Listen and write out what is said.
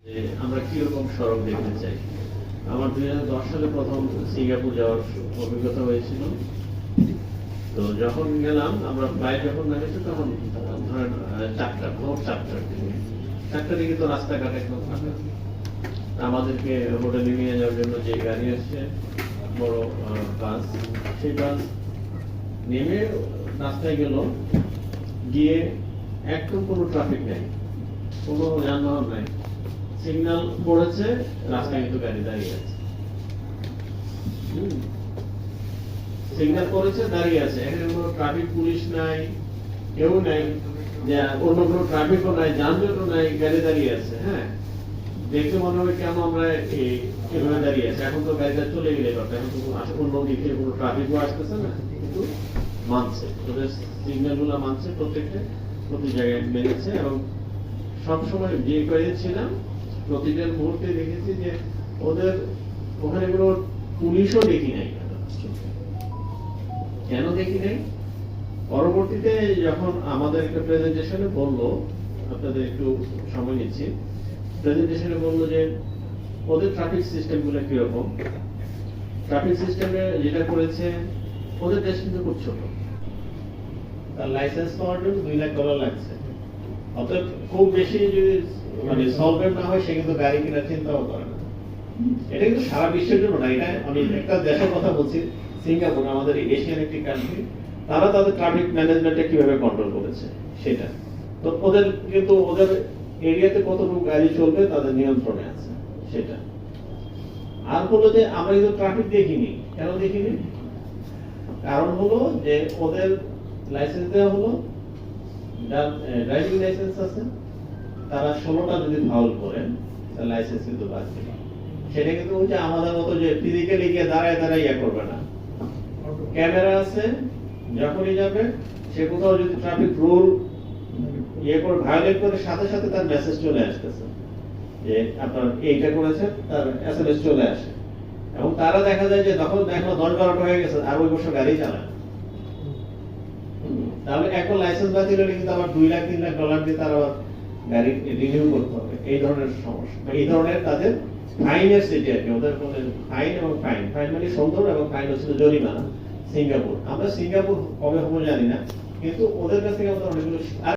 আমরা কিরকম সড়ক দেখতে চাই। আমার 2010 সালে প্রথম সিঙ্গাপুর যাওয়ার অভিজ্ঞতা হয়েছিল। তো যখন গেলাম, আমরা ফ্লাইট যখন নামেছি তখন ধরেন ভোর 4টার দিকে তো রাস্তাঘাট একদম ফাঁকা। আমাদেরকে হোটেলে নিয়ে যাওয়ার জন্য যে গাড়ি আসছে, বড় বাস, সেই বাস নেমে রাস্তায় গেল, গিয়ে একদম কোনো ট্রাফিক নেই, কোনো যানবাহন নাই, সিগন্যাল পড়েছে, রাস্তায় কিন্তু গাড়ি দাঁড়িয়ে আছে। সিগন্যাল পড়েছে, দাঁড়িয়ে আছে, এখানে কোনো ট্রাফিক পুলিশ নাই, কেউ নাই, অন্য কোনো ট্রাফিকও নাই, যানজটও নাই, গাড়ি দাঁড়িয়ে আছে। হ্যাঁ, দেখতে মনে হবে কেন আমরা এভাবে দাঁড়িয়ে আছে। এখন তো গাড়িটা চলে গেলে ব্যাপারটা, এখন তো অন্য দিকে কোনো ট্রাফিকও আসতেছে না, কিন্তু মানছে, ওদের সিগন্যাল গুলো মানছে, প্রতি জায়গায় মেনেছে। এবং সবসময় যে কয়েক ছিলাম, প্রতিটা মুহূর্তে দেখেছি যে ওদের ওখানে কোনো পুলিশও দেখি নাই। কেন দেখি নাই? পরবর্তীতে যখন আমাদের একটা প্রেজেন্টেশনে বললো, আপনাদের একটু সময় নিচ্ছি, প্রেজেন্টেশনে বললো যে ওদের ট্রাফিক সিস্টেম গুলো কিরকম। ট্রাফিক সিস্টেমে যেটা করেছে, ওদের দেশ কিন্তু খুব ছোট, তার লাইসেন্স পাওয়ার জন্য $2 লাখ লাগছে। অতএব খুব বেশি যদি সলভেন্ট না হয়, সে কিন্তু গাড়ি কেনার চিন্তাও করে না। এটা কিন্তু সারা বিশ্বের জন্য না, এটা আমি একটা দেশের কথা বলছি, সিঙ্গাপুর, আমাদের এশিয়ান একটি কান্ট্রি, তারা তাদের ট্রাফিক ম্যানেজমেন্টে কিভাবে কন্ট্রোল করেছে সেটা। তো ওদের কিন্তু ওদের এরিয়াতে কতটুকু গাড়ি চলবে তাদের নিয়ন্ত্রণে আছে সেটা। আর হলো যে আমরা কিন্তু ট্রাফিক দেখিনি। কেন দেখিনি? কারণ হলো যে ওদের লাইসেন্স দেওয়া হলো, ড্রাইভিং লাইসেন্স আছে, তারা 16টা যদি ফাউল করেন তাহলে লাইসেন্স কিন্তু বাদ দিবে। সেটা কিন্তু হচ্ছে আমাদের মতো যে ফিজিক্যালি গিয়ে দাঁড়ায় ইয়ে করবে না। ক্যামেরা আছে, যখনই যাবে সে কোথাও যদি ট্রাফিক রুল ইয়ে করে ভায়োলেট করে, সাথে সাথে তার মেসেজ চলে আসতেছে যে আপনার এইটা করেছেন, তার এসএমএস চলে আসে। এবং তারা দেখা যায় যে তখন দেখো 10-12টা হয়ে গেছে, আর ওই বছর গাড়ি চালায়। তাহলে এখন লাইসেন্স বাতিল হলে কিন্তু আবার $2 লাখ $3 লাখ দিয়ে তারা গাড়ি রিনিউ করতে হবে। এই ধরনের সমস্যা, এই ধরনের তাদের ফাইনের সিটি আর কি, ওদের ফাইন এবং ফাইন মানে সুন্দর, এবং ফাইন হচ্ছে জরিমানা। সিঙ্গাপুর, আমরা সিঙ্গাপুর কবে হবো জানি না, কিন্তু ওদের কাছ থেকে আমাদের অনেকগুলো